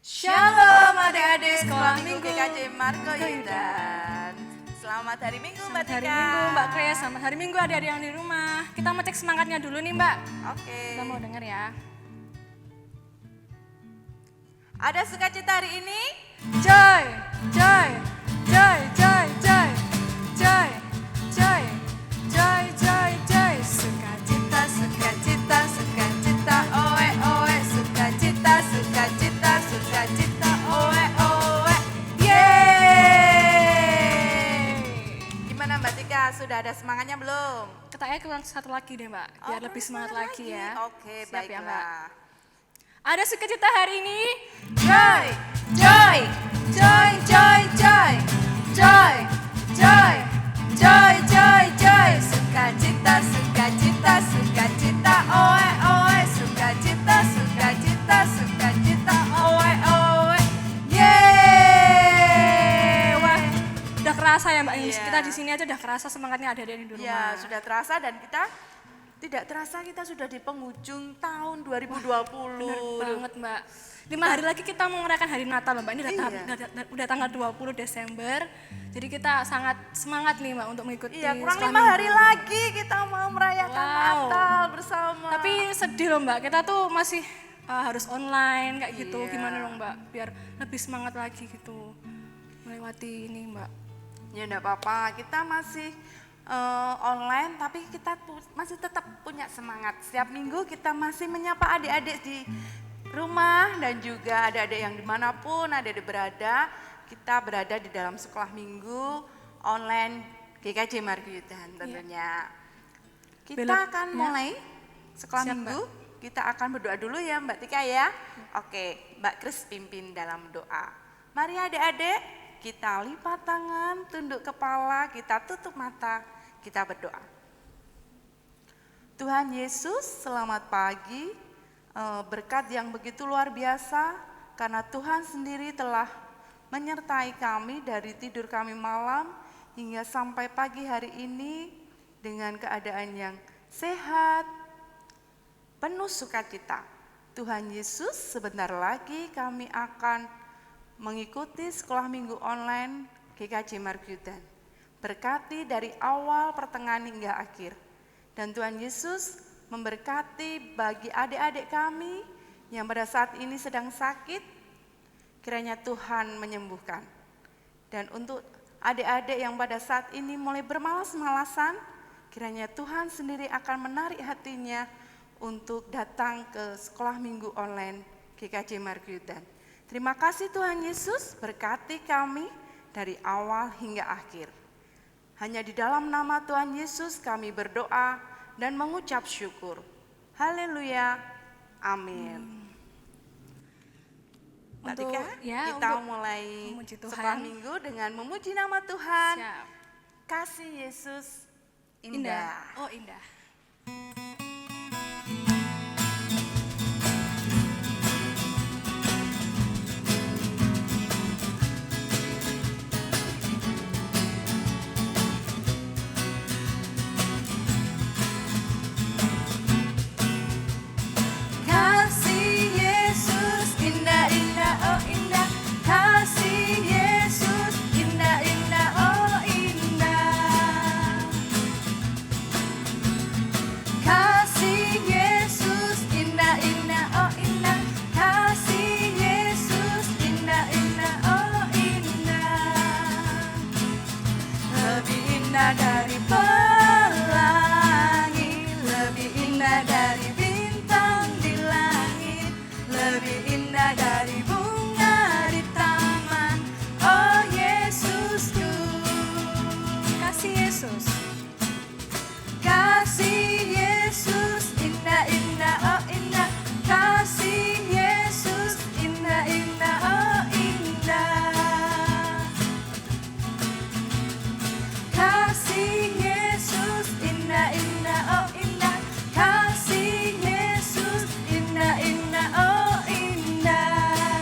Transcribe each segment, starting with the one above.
Shalom adik-adik sekolah minggu GKJ Marco Yudan. Selamat hari Minggu Mbak Tika. Hari Minggu Mbak Kres, selamat hari Minggu adik-adik yang di rumah. Kita mau cek semangatnya dulu nih Mbak. Oke. Kita mau denger ya. Ada sukacita hari ini? Joy, joy, joy, joy, joy, joy, joy, joy, joy, joy. Sukacita, sukacita, sukacita, oe, oe. Sukacita, sukacita, sukacita, oe, oe. Yeay! Gimana Mbak Tika, sudah ada semangatnya belum? Kita kurang satu lagi deh Mbak, biar lebih semangat lagi ya. Oke, Siap ya, Mbak? baiklah. Ada sukacita hari ini? Joy, joy, joy, joy, joy, joy, joy, joy, joy, joy. Sukacita, sukacita, sukacita, oe, oe. Sukacita, sukacita, sukacita, oe, oe. Yeay! Wah, udah kerasa ya Mbak, Iya. kita di sini aja udah kerasa semangatnya ada di rumah. Ya, sudah terasa dan kita tidak terasa kita sudah di penghujung tahun 2020. Bener banget Mbak. 5 hari lagi kita mau merayakan hari Natal Mbak, ini udah tanggal 20 Desember. Jadi kita sangat semangat nih Mbak untuk mengikuti. Iya, kurang sekolah 5 hari minggu. lagi kita mau merayakan Wow. Natal bersama. Tapi sedih loh Mbak, kita tuh masih harus online kayak gitu. Iya. Gimana dong Mbak, biar lebih semangat lagi gitu melewati ini Mbak. Ya enggak apa-apa, kita masih online tapi kita masih tetap punya semangat. Setiap minggu kita masih menyapa adik-adik di rumah dan juga adik-adik yang dimanapun adik-adik berada. Kita berada di dalam sekolah minggu online GKJ Marco Yudan tentunya. Kita Belok, akan ya. mulai sekolah Siap, minggu. Kita akan berdoa dulu ya Mbak Tika ya. Oke, Mbak Kris pimpin dalam doa. Mari adik-adik, kita lipat tangan, tunduk kepala, kita tutup mata, kita berdoa. Tuhan Yesus, selamat pagi. Berkat yang begitu luar biasa, karena Tuhan sendiri telah menyertai kami dari tidur kami malam hingga sampai pagi hari ini dengan keadaan yang sehat, penuh sukacita. Tuhan Yesus, sebentar lagi kami akan mengikuti sekolah minggu online GKJ Marco Yudan. Berkati dari awal, pertengahan hingga akhir. Dan Tuhan Yesus memberkati bagi adik-adik kami yang pada saat ini sedang sakit, kiranya Tuhan menyembuhkan. Dan untuk adik-adik yang pada saat ini mulai bermalas-malasan, kiranya Tuhan sendiri akan menarik hatinya untuk datang ke sekolah minggu online GKJ Marco Yudan. Terima kasih Tuhan Yesus, berkati kami dari awal hingga akhir. Hanya di dalam nama Tuhan Yesus kami berdoa dan mengucap syukur. Haleluya, amin. Mbak Untuk- Tika, ya, kita untuk mulai memuji Tuhan. sekolah minggu dengan memuji nama Tuhan. Siap. Kasih Yesus indah. Oh indah. Kasih Yesus indah indah oh indah. Kasih Yesus indah indah oh indah. Kasih Yesus indah indah oh indah. Kasih Yesus indah indah oh indah. Lebih indah dari pelangi, lebih indah dari bintang di langit, lebih indah dari bunga di taman. Oh Yesusku, Kasih Yesus. kasih Yesus indah indah oh indah. Kasih Yesus indah indah oh indah. Kasih Yesus indah indah oh indah. Kasih Yesus indah indah oh indah.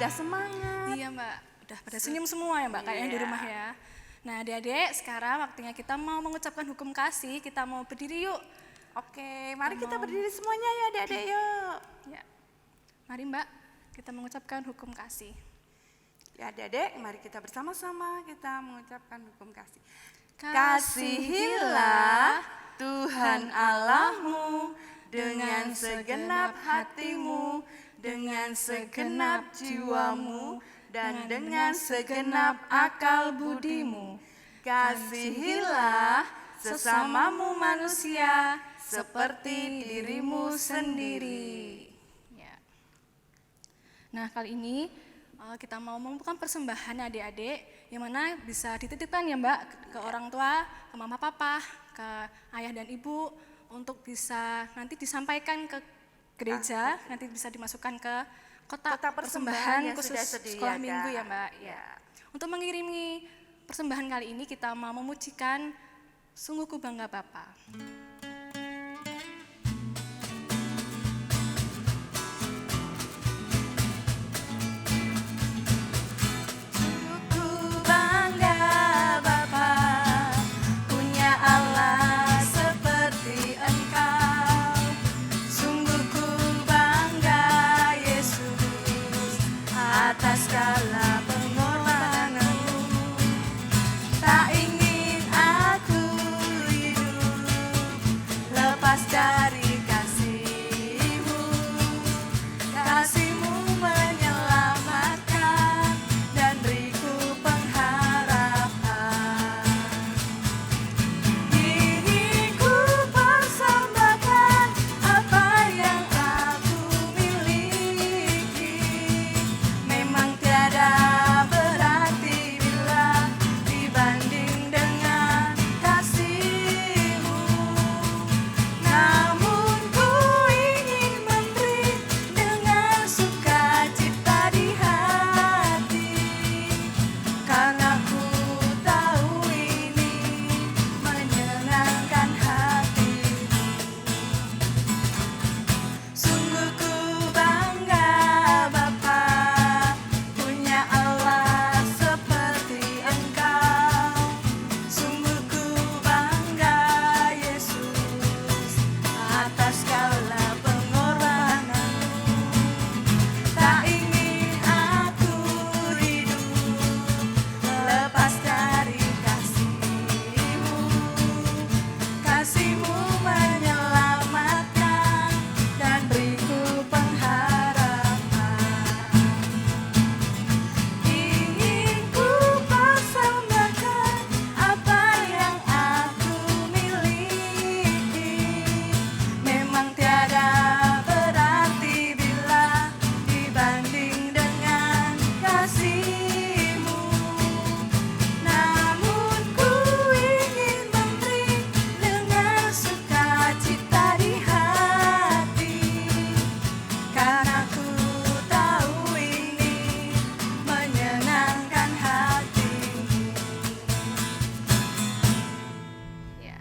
udah semangat. Iya Mbak, udah pada senyum semua ya Mbak, kayak yang di Iya. rumah ya. Nah adik-adik, sekarang waktunya kita mau mengucapkan hukum kasih, kita mau berdiri yuk. Oke, mari kita berdiri semuanya ya adik-adik yuk. Ya. Mari Mbak, kita mengucapkan hukum kasih. Ya adik-adik, mari kita bersama-sama kita mengucapkan hukum kasih. Kasihilah Tuhan Allahmu dengan segenap hatimu, dengan segenap jiwamu, dan dengan segenap akal budimu. Kasihilah sesamamu manusia seperti dirimu sendiri. Ya. Nah kali ini kita mau mengumpulkan persembahan adik-adik yang mana bisa dititipkan ya Mbak ke orang tua, ke mama papa, ke ayah dan ibu untuk bisa nanti disampaikan ke gereja, nanti bisa dimasukkan ke kotak persembahan yang khusus sudah disediakan. sekolah minggu ya Mbak. Ya. Untuk mengirimi persembahan kali ini kita mau memujikan Sungguh Ku Bangga Bapa. Atas segala pengorbananmu, tak ingin aku hidup lepas dari kasih-Mu. Kasih-Mu menyelamatkan dan beriku pengharapan. Ingin ku persembahkan apa yang aku miliki. Memang tiada berarti bila dibanding dengan kasih-Mu. Namun ku ingin memberi dengan sukacita di hati, karena ku tahu ini menyenangkan hati-Mu. Sungguh ku bangga Bapa, punya Allah seperti Engkau. Sungguh ku bangga Yesus, atas segala pengorbananmu. Tak ingin aku hidup lepas dari kasih-Mu. Kasih-Mu menyelamatkan dan beriku pengharapan. Ingin ku persembahkan apa yang aku miliki. Memang tiada berarti bila dibanding dengan kasih-Mu. Namun ku ingin memberi dengan sukacita di hati, karena ku tahu ini menyenangkan hati-Mu. Ya.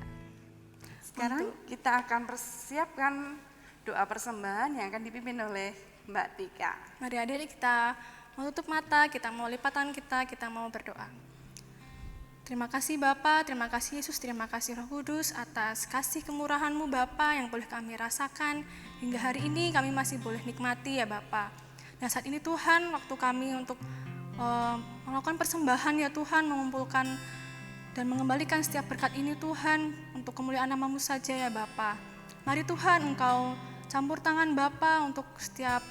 Sekarang kita akan persiapkan doa persembahan yang akan dipimpin oleh Mbak Tika. Mari adik-adik kita mau tutup mata, kita mau lipatan kita mau berdoa. Terima kasih Bapa, terima kasih Yesus, terima kasih Roh Kudus atas kasih kemurahan-Mu Bapa yang boleh kami rasakan hingga hari ini kami masih boleh nikmati ya Bapa. Nah saat ini Tuhan waktu kami untuk melakukan persembahan ya Tuhan, mengumpulkan dan mengembalikan setiap berkat ini Tuhan untuk kemuliaan nama-Mu saja ya Bapa. Mari Tuhan Engkau campur tangan Bapa untuk setiap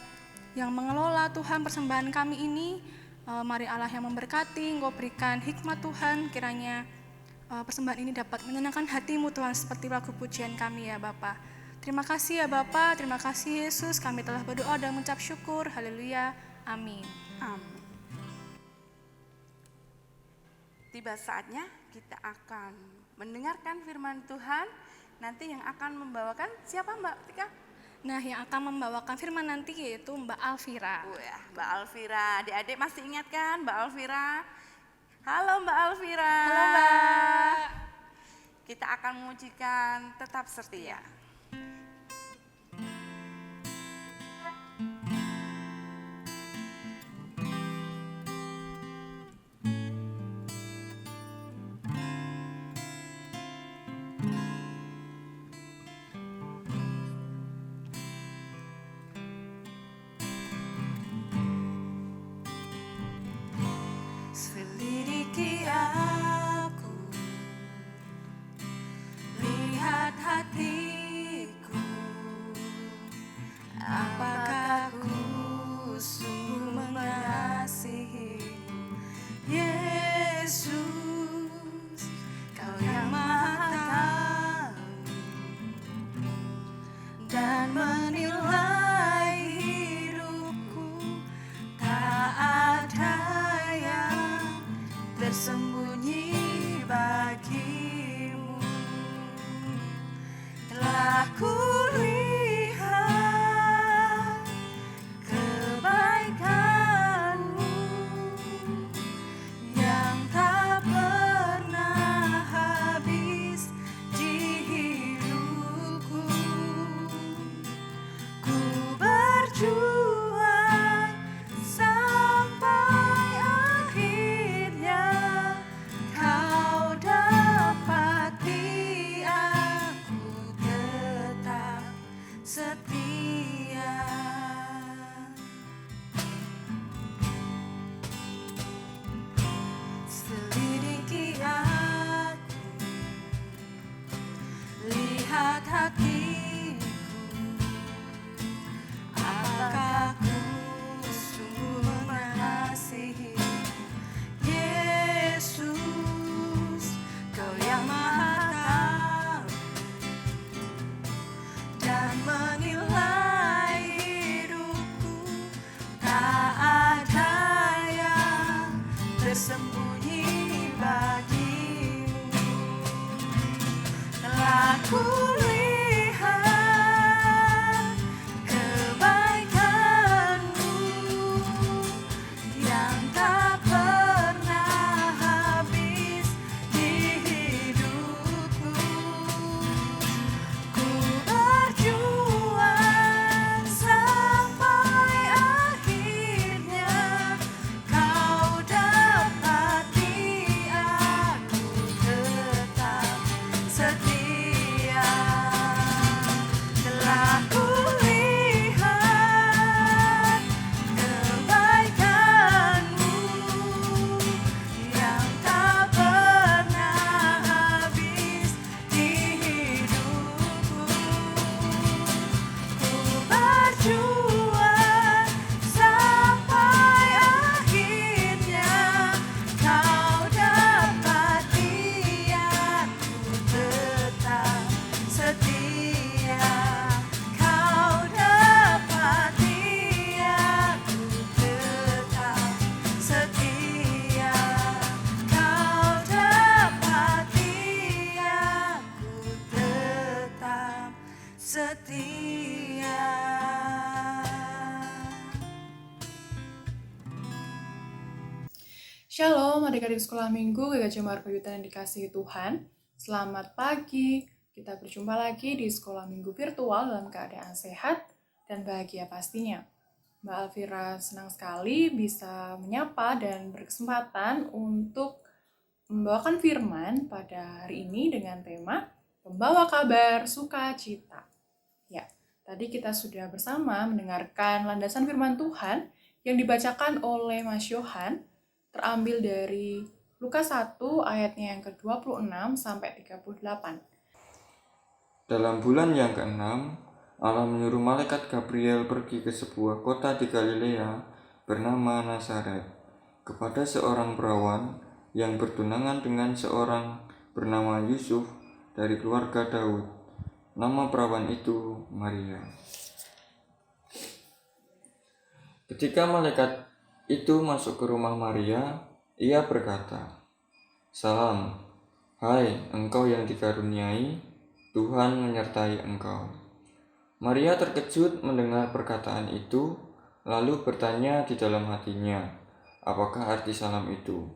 yang mengelola Tuhan persembahan kami ini. Mari Allah yang memberkati, Engkau berikan hikmat Tuhan, kiranya persembahan ini dapat menyenangkan hati-Mu Tuhan seperti lagu pujian kami ya Bapa. Terima kasih ya Bapa, terima kasih Yesus, kami telah berdoa dan mengucap syukur, haleluya, amin. Amin. Tiba saatnya kita akan mendengarkan firman Tuhan. Nanti yang akan membawakan siapa Mbak Tika? Nah yang akan membawakan firman nanti yaitu Mbak Alvira. Wah, Mbak Alvira. Adik-adik masih ingat kan Mbak Alvira? Halo Mbak Alvira. Halo Mbak. Kita akan mengujikan tetap setia. kulihat kebaikan-Mu yang tak pernah habis di hidupku. Ku berjuang sampai akhirnya Kau dapati aku tetap setia. Telah kulihat kebaikan-Mu yang tak pernah habis di hidupku. Ku berjuang sampai akhirnya Kau dapati aku tetap setia. Kau dapati aku tetap setia. Kau dapati aku tetap setia. Shalom adik-adik sekolah minggu GKJ Margayutan yang dikasihi Tuhan. Selamat pagi, kita berjumpa lagi di sekolah minggu virtual dalam keadaan sehat dan bahagia pastinya. Mbak Alvira senang sekali bisa menyapa dan berkesempatan untuk membawakan firman pada hari ini dengan tema Pembawa Kabar Sukacita. Ya, tadi kita sudah bersama mendengarkan landasan firman Tuhan yang dibacakan oleh Mas Yohan, terambil dari Lukas 1 ayatnya yang ke-26 sampai 38. Dalam bulan yang ke-6, Allah menyuruh malaikat Gabriel pergi ke sebuah kota di Galilea bernama Nazaret, kepada seorang perawan yang bertunangan dengan seorang bernama Yusuf dari keluarga Daud. Nama perawan itu Maria. Ketika malaikat itu masuk ke rumah Maria, ia berkata, "Salam, hai engkau yang dikaruniai, Tuhan menyertai engkau." Maria terkejut mendengar perkataan itu, lalu bertanya di dalam hatinya, apakah arti salam itu?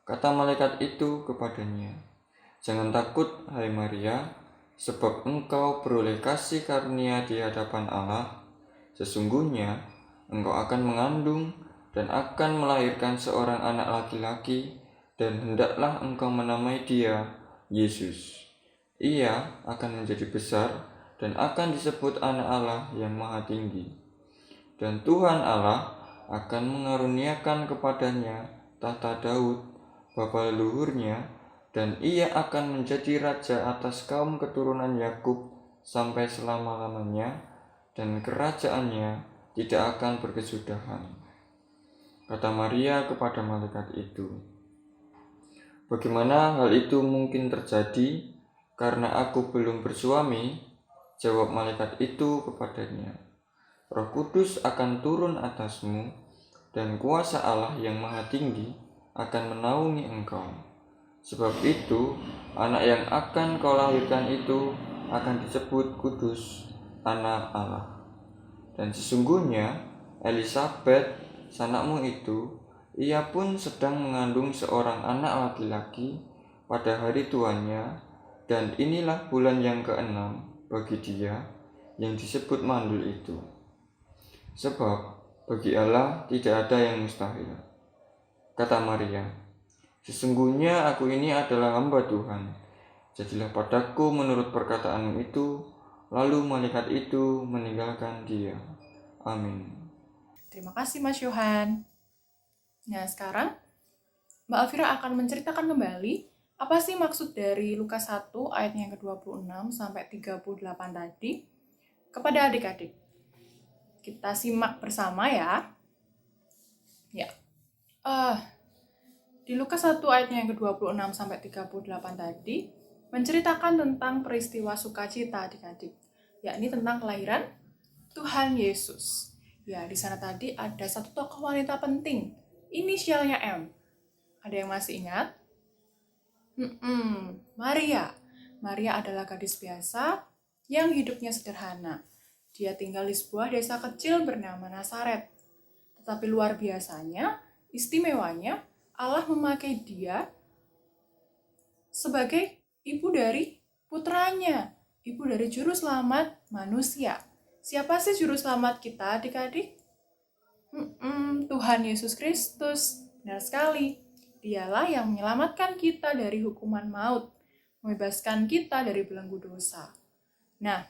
Kata malaikat itu kepadanya, "Jangan takut, hai Maria, sebab engkau beroleh kasih karunia di hadapan Allah. Sesungguhnya engkau akan mengandung dan akan melahirkan seorang anak laki-laki, dan hendaklah engkau menamai dia Yesus. Ia akan menjadi besar dan akan disebut anak Allah yang Maha Tinggi. Dan Tuhan Allah akan mengaruniakan kepadanya tahta Daud, bapa leluhurnya, dan ia akan menjadi raja atas kaum keturunan Yakub sampai selama-lamanya, dan kerajaannya tidak akan berkesudahan." Kata Maria kepada malaikat itu, "Bagaimana hal itu mungkin terjadi, karena aku belum bersuami?" Jawab malaikat itu kepadanya, "Roh Kudus akan turun atasmu, dan kuasa Allah yang Maha Tinggi akan menaungi engkau. Sebab itu, anak yang akan kau lahirkan itu akan disebut kudus, anak Allah. Dan sesungguhnya Elisabet, sanakmu itu, ia pun sedang mengandung seorang anak laki-laki pada hari tuanya, dan inilah bulan yang ke-6 bagi dia yang disebut mandul itu. Sebab bagi Allah tidak ada yang mustahil." Kata Maria, "Sesungguhnya aku ini adalah hamba Tuhan. Jadilah padaku menurut perkataanmu itu." Lalu malaikat itu meninggalkan dia. Amin. Terima kasih Mas Yohan. Nah sekarang Mbak Alvira akan menceritakan kembali apa sih maksud dari Lukas 1 ayatnya yang ke-26 sampai 38 tadi kepada adik-adik. Kita simak bersama ya. Ya. Di Lukas 1 ayatnya yang ke-26 sampai 38 tadi menceritakan tentang peristiwa sukacita adik-adik, yakni tentang kelahiran Tuhan Yesus. Ya, di sana tadi ada satu tokoh wanita penting, inisialnya M. Ada yang masih ingat? Maria. Maria adalah gadis biasa yang hidupnya sederhana. Dia tinggal di sebuah desa kecil bernama Nazaret. Tetapi luar biasanya, istimewanya, Allah memakai dia sebagai ibu dari putranya, ibu dari juru selamat manusia. Siapa sih juru selamat kita, adik-adik? Tuhan Yesus Kristus. Benar sekali. Dialah yang menyelamatkan kita dari hukuman maut, membebaskan kita dari belenggu dosa. Nah,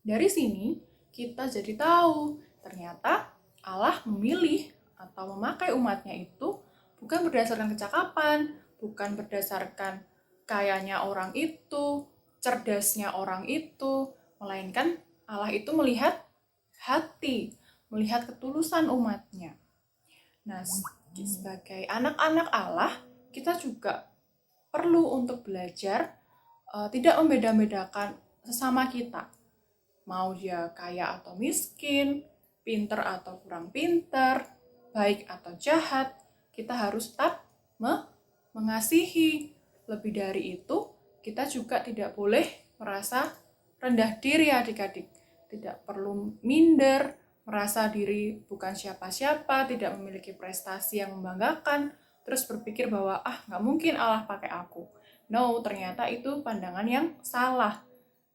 dari sini kita jadi tahu ternyata Allah memilih atau memakai umatnya itu bukan berdasarkan kecakapan, bukan berdasarkan kayanya orang itu, cerdasnya orang itu, melainkan Allah itu melihat hati, melihat ketulusan umatnya. Nah, sebagai anak-anak Allah, kita juga perlu untuk belajar tidak membeda-bedakan sesama kita. Mau dia kaya atau miskin, pinter atau kurang pinter, baik atau jahat, kita harus tetap mengasihi. Lebih dari itu, kita juga tidak boleh merasa rendah diri, adik-adik. Tidak perlu minder, merasa diri bukan siapa-siapa, tidak memiliki prestasi yang membanggakan, terus berpikir bahwa nggak mungkin Allah pakai aku. No, ternyata itu pandangan yang salah.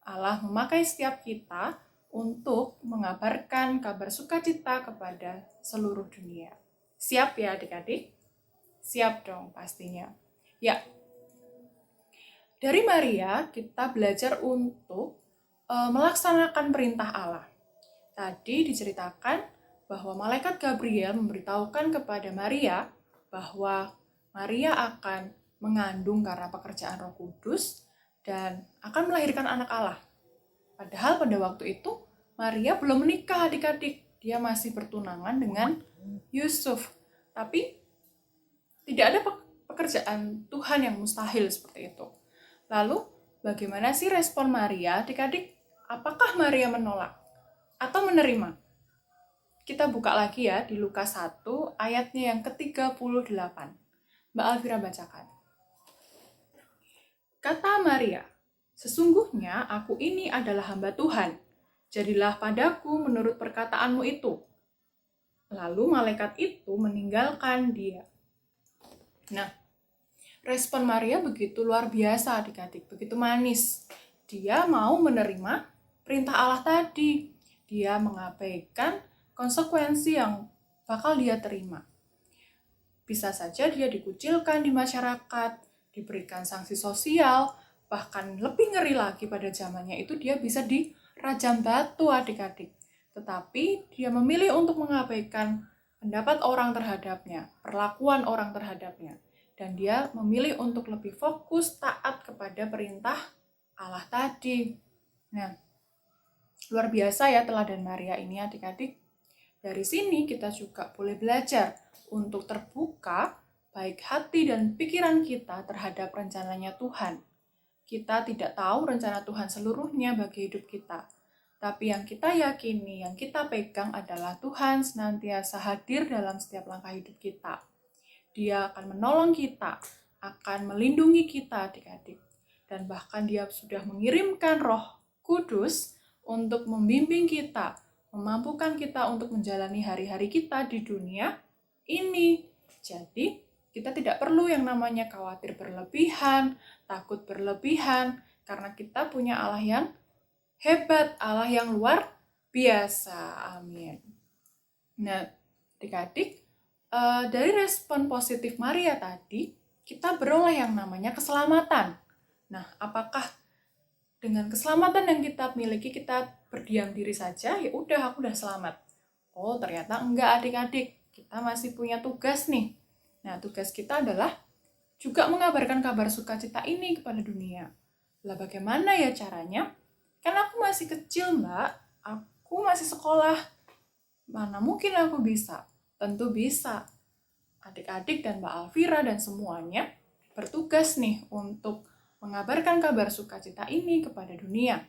Allah memakai setiap kita untuk mengabarkan kabar sukacita kepada seluruh dunia. Siap ya adik-adik? Siap dong pastinya. Ya, dari Maria kita belajar untuk melaksanakan perintah Allah. Tadi diceritakan bahwa malaikat Gabriel memberitahukan kepada Maria bahwa Maria akan mengandung karena pekerjaan Roh Kudus dan akan melahirkan anak Allah. Padahal pada waktu itu Maria belum menikah, adik-adik. Dia masih bertunangan dengan Yusuf. Tapi tidak ada pekerjaan Tuhan yang mustahil seperti itu. Lalu bagaimana sih respon Maria, adik-adik? Apakah Maria menolak atau menerima? Kita buka lagi ya di Lukas 1 ayatnya yang ke-38. Mbak Alvira bacakan. Kata Maria, "Sesungguhnya aku ini adalah hamba Tuhan. Jadilah padaku menurut perkataanmu itu." Lalu malaikat itu meninggalkan dia. Nah, respon Maria begitu luar biasa adik-adik, begitu manis. Dia mau menerima perintah Allah tadi. Dia mengabaikan konsekuensi yang bakal dia terima. Bisa saja dia dikucilkan di masyarakat, diberikan sanksi sosial, bahkan lebih ngeri lagi pada zamannya itu dia bisa dirajam batu adik-adik. Tetapi dia memilih untuk mengabaikan pendapat orang terhadapnya, perlakuan orang terhadapnya. Dan dia memilih untuk lebih fokus taat kepada perintah Allah tadi. Nah, luar biasa ya teladan Maria ini adik-adik. Dari sini kita juga boleh belajar untuk terbuka baik hati dan pikiran kita terhadap rencananya Tuhan. Kita tidak tahu rencana Tuhan seluruhnya bagi hidup kita. Tapi yang kita yakini, yang kita pegang adalah Tuhan senantiasa hadir dalam setiap langkah hidup kita. Dia akan menolong kita, akan melindungi kita adik-adik. Dan bahkan dia sudah mengirimkan Roh Kudus untuk membimbing kita, memampukan kita untuk menjalani hari-hari kita di dunia ini. Jadi, kita tidak perlu yang namanya khawatir berlebihan, takut berlebihan, karena kita punya Allah yang hebat, Allah yang luar biasa. Amin. Nah, adik-adik, dari respon positif Maria tadi, kita beroleh yang namanya keselamatan. Nah, apakah dengan keselamatan yang kita miliki, kita berdiam diri saja, ya udah aku udah selamat? Oh, ternyata enggak adik-adik. Kita masih punya tugas nih. Nah, tugas kita adalah juga mengabarkan kabar sukacita ini kepada dunia. Lah bagaimana ya caranya? Kan aku masih kecil, Mbak. Aku masih sekolah. Mana mungkin aku bisa? Tentu bisa. Adik-adik dan Mbak Alvira dan semuanya bertugas nih untuk mengabarkan kabar sukacita ini kepada dunia.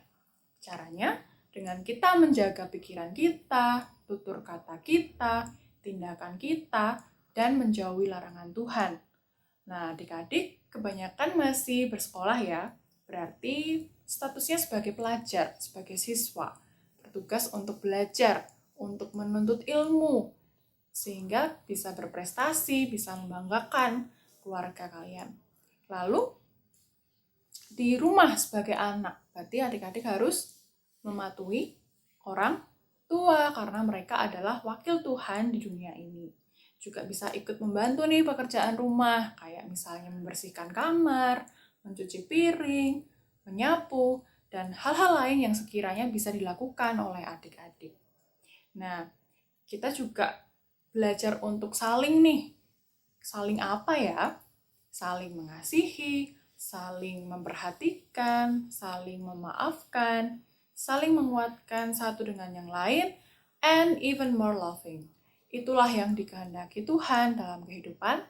Caranya dengan kita menjaga pikiran kita, tutur kata kita, tindakan kita, dan menjauhi larangan Tuhan. Nah, adik-adik kebanyakan masih bersekolah ya, Berarti statusnya sebagai pelajar, sebagai siswa, bertugas untuk belajar, untuk menuntut ilmu, sehingga bisa berprestasi, bisa membanggakan keluarga kalian. Lalu, di rumah sebagai anak, berarti adik-adik harus mematuhi orang tua, karena mereka adalah wakil Tuhan di dunia ini. Juga bisa ikut membantu nih pekerjaan rumah, kayak misalnya membersihkan kamar, mencuci piring, menyapu, dan hal-hal lain yang sekiranya bisa dilakukan oleh adik-adik. Nah, kita juga belajar untuk saling nih. Saling apa ya? Saling mengasihi, saling memperhatikan, saling memaafkan, saling menguatkan satu dengan yang lain, and even more loving. Itulah yang dikehendaki Tuhan dalam kehidupan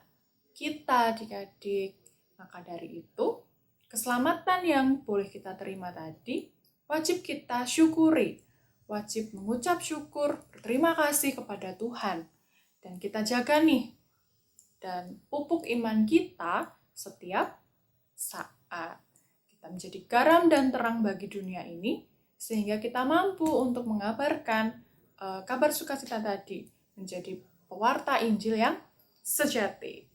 kita adik-adik. Maka dari itu, keselamatan yang boleh kita terima tadi, wajib kita syukuri. Wajib mengucap syukur, berterima kasih kepada Tuhan. Dan kita jaga nih, dan pupuk iman kita setiap saat. Kita menjadi garam dan terang bagi dunia ini, sehingga kita mampu untuk mengabarkan kabar sukacita tadi, menjadi pewarta Injil yang sejati.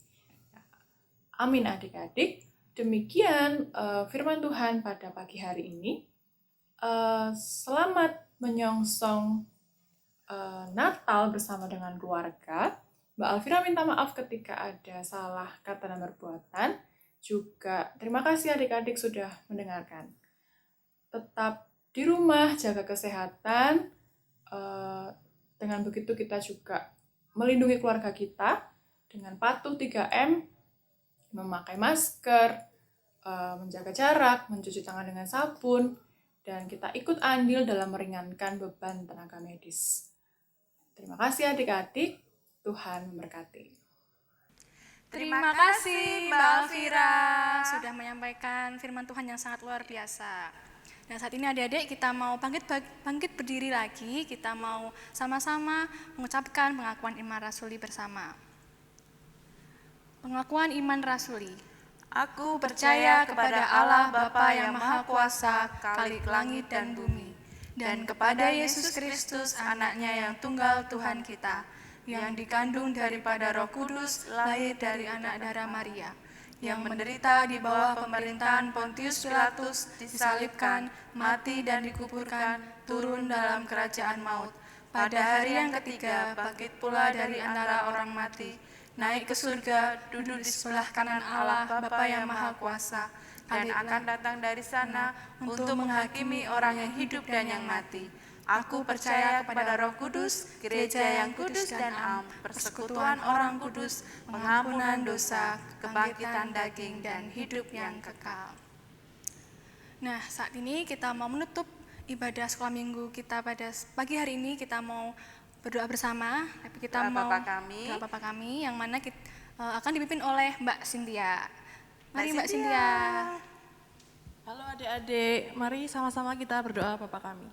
Amin adik-adik. Demikian firman Tuhan pada pagi hari ini. Selamat menyongsong Natal bersama dengan keluarga. Mbak Alvira minta maaf ketika ada salah kata dan perbuatan. Juga terima kasih adik-adik sudah mendengarkan. Tetap di rumah, jaga kesehatan. Dengan begitu kita juga melindungi keluarga kita dengan patuh 3M, memakai masker, menjaga jarak, mencuci tangan dengan sabun, dan kita ikut andil dalam meringankan beban tenaga medis. Terima kasih adik-adik, Tuhan memberkati. Terima kasih Mbak Alvira sudah menyampaikan firman Tuhan yang sangat luar biasa. Dan saat ini adik-adik kita mau bangkit berdiri lagi, kita mau sama-sama mengucapkan pengakuan iman rasuli bersama. Pengakuan iman rasuli. Aku percaya kepada Allah Bapa yang Maha Kuasa, Khalik langit dan bumi, dan kepada Yesus Kristus, anaknya yang tunggal Tuhan kita, yang dikandung daripada Roh Kudus, lahir dari anak darah Maria, yang menderita di bawah pemerintahan Pontius Pilatus, disalibkan, mati dan dikuburkan, turun dalam kerajaan maut. Pada hari yang ketiga, bangkit pula dari antara orang mati, naik ke surga, duduk di sebelah kanan Allah Bapa yang Maha Kuasa, dan akan datang dari sana untuk menghakimi orang yang hidup dan yang mati. Aku percaya kepada Roh Kudus, gereja yang kudus dan am, persekutuan orang kudus, pengampunan dosa, kebangkitan daging, dan hidup yang kekal. Nah, saat ini kita mau menutup ibadah sekolah minggu kita pada pagi hari ini. Kita mau berdoa bersama, tapi kita Doa mau Bapa Bapa kami yang mana akan dipimpin oleh Mbak Cynthia. Mari Mbak Cynthia. Halo adik-adik, mari sama-sama kita berdoa Bapa kami.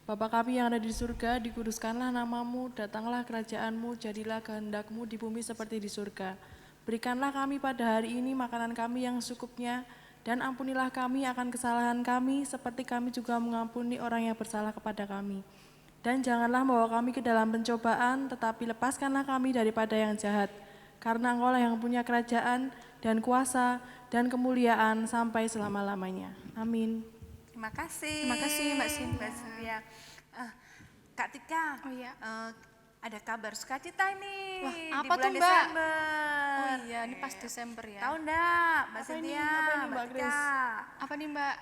Bapa kami yang ada di surga, dikuduskanlah namamu, datanglah kerajaanmu, jadilah kehendakmu di bumi seperti di surga. Berikanlah kami pada hari ini makanan kami yang secukupnya, dan ampunilah kami akan kesalahan kami, seperti kami juga mengampuni orang yang bersalah kepada kami. Dan janganlah membawa kami ke dalam pencobaan, tetapi lepaskanlah kami daripada yang jahat. Karena Engkau-lah yang punya kerajaan dan kuasa dan kemuliaan sampai selama-lamanya. Amin. Terima kasih. Terima kasih Mbak Cynthia. Kak Tika, Oh iya. ada kabar sukacita ini Wah, di apa bulan tuh, Mbak? Desember. Oh iya, ini pas Desember ya. Tahu enggak, Mbak Cynthia, apa ini, Mbak Mbak Tika? Grace? Apa nih Mbak?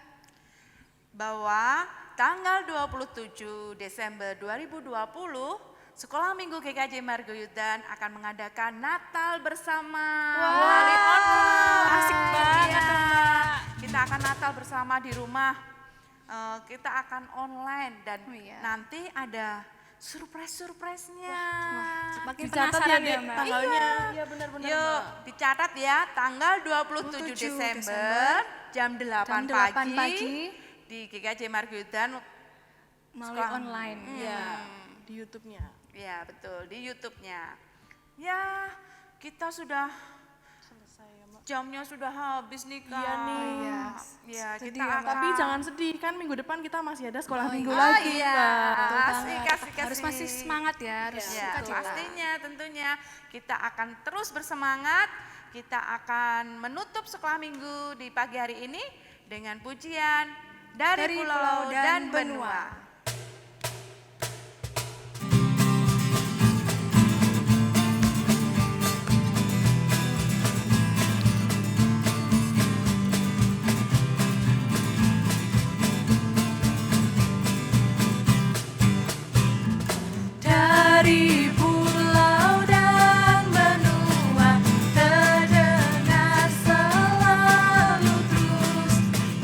Bahwa tanggal 27 Desember 2020, Sekolah Minggu GKJ Margoyudan akan mengadakan Natal bersama melalui online. Asik banget Iya. tuh, Mbak. Kita akan Natal bersama di rumah. Kita akan online dan Oh, iya. nanti ada surprise-surprise-nya. Makin Dicatat penasaran Dek, ya Mbak. tanggalnya. Iya benar-benar Yuk, Mbak. dicatat ya, tanggal 27 27 Desember, jam 8 Jam 8 pagi, pagi. di GKJ Margoyudan. Melalui online. Iya, di YouTube-nya. Ya, betul, di YouTube-nya. Ya, kita sudah Jamnya sudah habis nih Kak. Iya nih. Ya, Sedih kita ya, Mbak. akan Tapi jangan sedih, kan minggu depan kita masih ada sekolah minggu Oh lagi, iya, Mbak. kasih. Harus masih semangat ya, harus Ya, sukacita. pastinya tentunya kita akan terus bersemangat. Kita akan menutup sekolah minggu di pagi hari ini dengan pujian dari pulau dan benua. Dari pulau dan benua terdengar selalu terus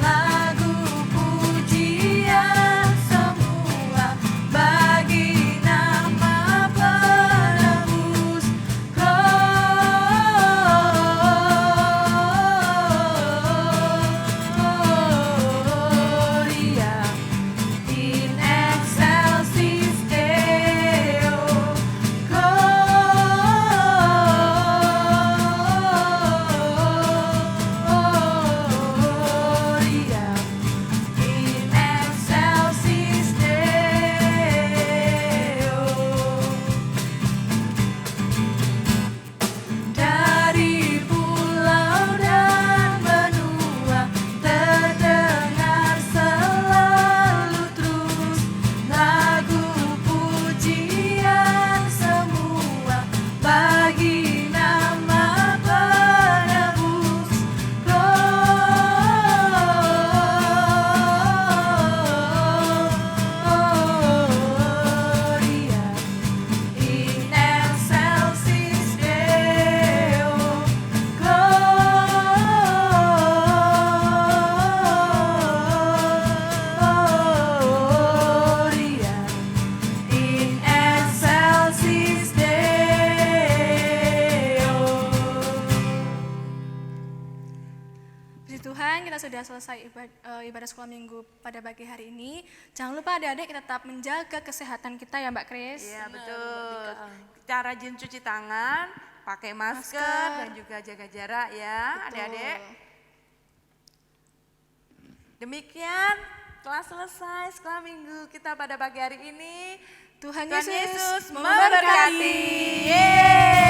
lagu pujian semua bagi nama penebus. Gloria in excelsis Deo, Gloria in excelsis Deo. Dari pulau dan benua terdengar selalu terus lagu pujian semua bagi nama penebus. Gloria in excelsis Deo, Gloria in excelsis Deo. Puji Tuhan, kita sudah selesai ibadah sekolah minggu pada pagi hari ini. Jangan lupa adik-adik tetap menjaga kesehatan kita ya Mbak Kris. Iya betul. Kita rajin cuci tangan, pakai masker dan juga jaga jarak ya adik-adik. Demikian telah selesai sekolah minggu kita pada pagi hari ini. Tuhan Tuhan Yesus Yesus memberkati. Yeay.